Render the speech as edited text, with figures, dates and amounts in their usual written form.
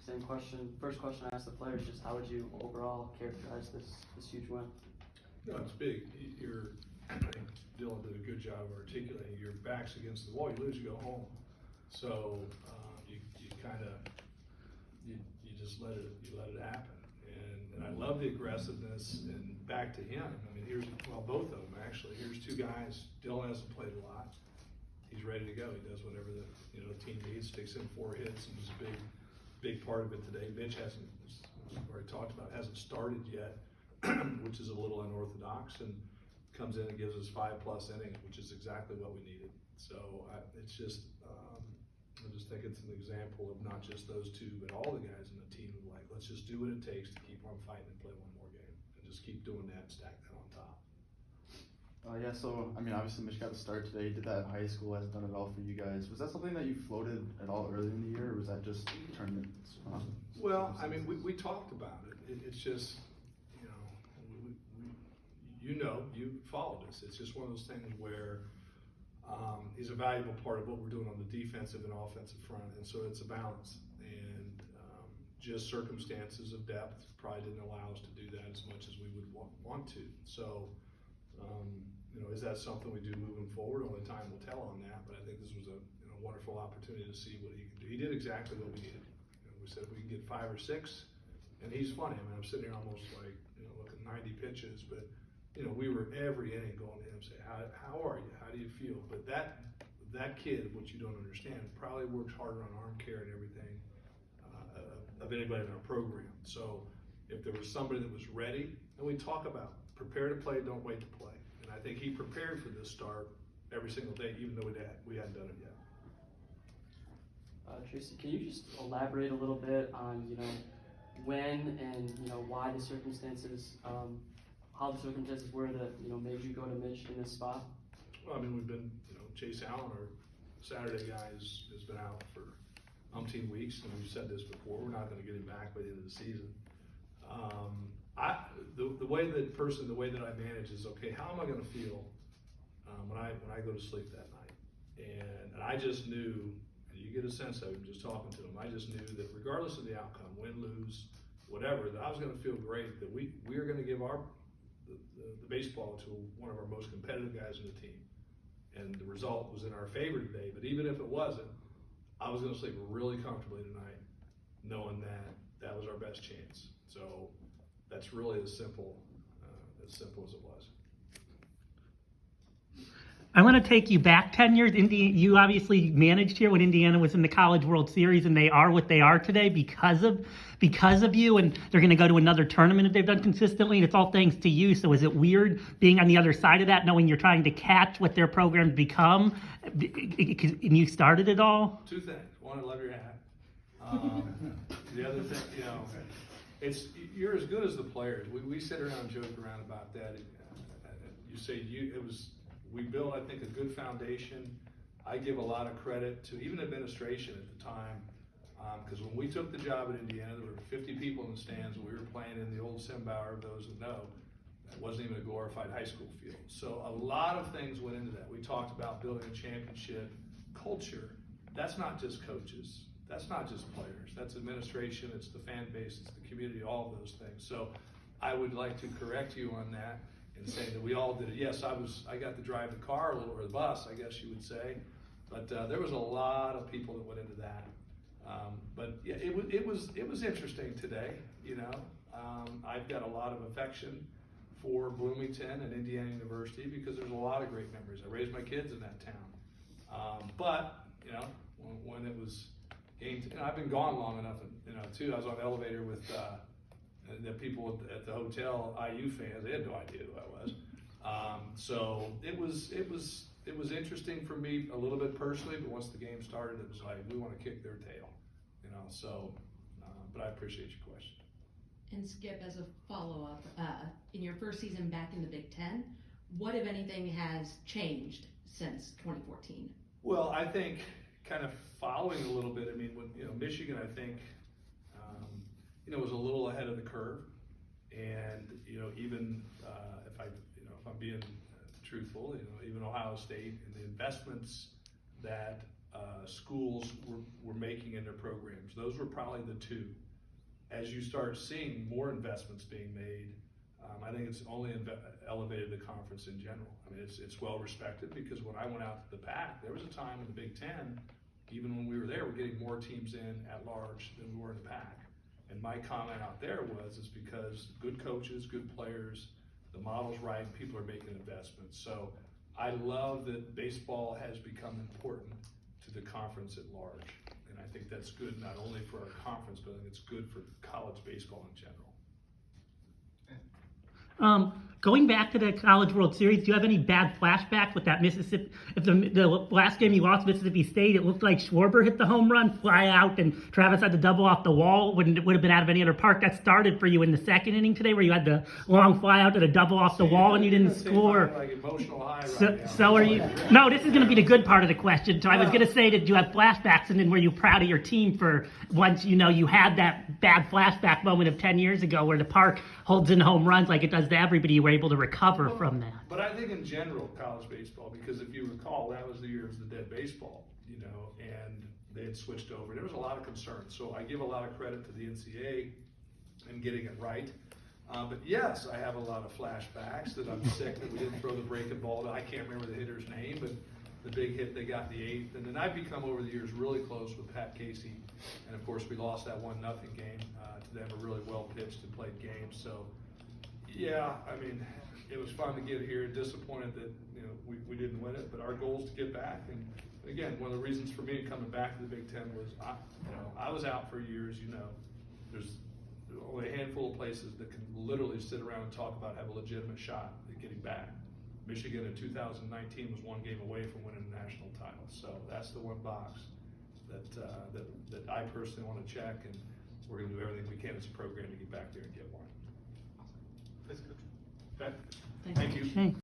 same question. First question I asked the players, just how would you overall characterize this huge win? No, it's big. I think Dylan did a good job of articulating. Your back's against the wall. You lose, you go home. So you just let it happen. And I love the aggressiveness. And back to him. I mean, both of them actually. Here's two guys. Dylan hasn't played a lot. He's ready to go. He does whatever the team needs. Sticks in 4 hits and was a big part of it today. Mitch hasn't, as we've already talked about, hasn't started yet, which is a little unorthodox, and comes in and gives us 5+ innings, which is exactly what we needed. So I just think it's an example of not just those two, but all the guys in the team who let's just do what it takes to keep on fighting and play one more game, and just keep doing that and stack that on top. Yeah, so, I mean, obviously Mitch got the start today, did that in high school, hasn't done it all for you guys. Was that something that you floated at all early in the year, or was that just tournament? Well, I mean, we talked about it. It's just, you followed us. It's just one of those things where he's a valuable part of what we're doing on the defensive and offensive front, and so it's a balance. And just circumstances of depth probably didn't allow us to do that as much as we would want to. So, is that something we do moving forward? Only time will tell on that, but I think this was a wonderful opportunity to see what he can do. He did exactly what we needed. We said we can get 5 or 6, and he's funny. I mean, I'm sitting here almost looking 90 pitches, but we were every inning going to him saying, how are you? How do you feel? But that kid, what you don't understand, probably works harder on arm care and everything of anybody in our program. So if there was somebody that was ready, and we talk about prepare to play, don't wait to play. And I think he prepared for this start every single day, even though we hadn't done it yet. Tracy, can you just elaborate a little bit on, when and, why the circumstances, how the circumstances were that, made you go to Mitch in this spot? Well, I mean, we've been, Chase Allen, our Saturday guy, has been out for umpteen weeks, and we've said this before, we're not going to get him back by the end of the season. The way that I manage is, okay, how am I going to feel when I go to sleep that night? And I just knew, and you get a sense of it just talking to him, I just knew that regardless of the outcome, win, lose, whatever, that I was going to feel great, that we are going to give the baseball to one of our most competitive guys in the team. And the result was in our favor today, but even if it wasn't, I was going to sleep really comfortably tonight, knowing that was our best chance. So that's really as simple as it was. I want to take you back 10 years. You obviously managed here when Indiana was in the College World Series, and they are what they are today because of you, and they're going to go to another tournament that they've done consistently, and it's all thanks to you. So is it weird being on the other side of that, knowing you're trying to catch what their program's become, and you started it all? 2 things. One, I love your hat. The other thing, you're as good as the players. We sit around and joke around about that. You say we built, I think, a good foundation. I give a lot of credit to even administration at the time, because when we took the job at Indiana, there were 50 people in the stands, and we were playing in the old Simbauer, those that know. It wasn't even a glorified high school field. So a lot of things went into that. We talked about building a championship culture. That's not just coaches. That's not just players. That's administration. It's the fan base. It's the community, all of those things. So I would like to correct you on that and say that we all did it. Yes, I got to drive the car a little, or the bus, I guess you would say. But there was a lot of people that went into that. But yeah, it was interesting today. I've got a lot of affection for Bloomington and Indiana University because there's a lot of great memories. I raised my kids in that town. But when it was game, I've been gone long enough, too. I was on the elevator with the people at the hotel, IU fans. They had no idea who I was. So it was interesting for me a little bit personally, but once the game started, it was like, we want to kick their tail, so, but I appreciate your question. And Skip, as a follow-up, in your first season back in the Big Ten, what, if anything, has changed since 2014? Well, I think kind of following a little bit, I mean, when, Michigan, I think, was a little ahead of the curve. And, even if I'm being truthful, even Ohio State and the investments that schools were making in their programs. Those were probably the two. As you start seeing more investments being made, I think it's only elevated the conference in general. I mean, it's well respected, because when I went out to the PAC, there was a time in the Big Ten, even when we were there, we're getting more teams in at large than we were in the PAC. And my comment out there is because good coaches, good players, the model's right, and people are making investments. So I love that baseball has become important to the conference at large. And I think that's good not only for our conference, but I think it's good for college baseball in general. Going back to the College World Series, do you have any bad flashbacks with that Mississippi? If the last game you lost Mississippi State, it looked like Schwarber hit the home run, fly out, and Travis had the double off the wall. Would have been out of any other park. That started for you in the second inning today, where you had the long fly out to the double off the wall and you didn't score. Like emotional high So, right now. so are you? No, this is going to be the good part of the question. So I was going to say, did you have flashbacks, and then were you proud of your team for once you had that bad flashback moment of 10 years ago where the park holds in home runs like it does to everybody? You were able to recover from that. But I think in general, college baseball, because if you recall, that was the year of the dead baseball, and they had switched over. There was a lot of concern. So I give a lot of credit to the NCAA in getting it right. But yes, I have a lot of flashbacks that I'm sick that we didn't throw the breaking ball. I can't remember the hitter's name, but the big hit they got in the 8th. And then I've become over the years really close with Pat Casey. And of course, we lost that 1-0 game to them, a really well pitched and played game. So yeah, I mean, it was fun to get here. Disappointed that we didn't win it, but our goal is to get back. And again, one of the reasons for me coming back to the Big Ten was I was out for years. There's only a handful of places that can literally sit around and talk about have a legitimate shot at getting back. Michigan in 2019 was one game away from winning a national title. So that's the one box that I personally want to check, and we're going to do everything we can as a program to get back there and get one. That's good. Okay. Thank you. Okay.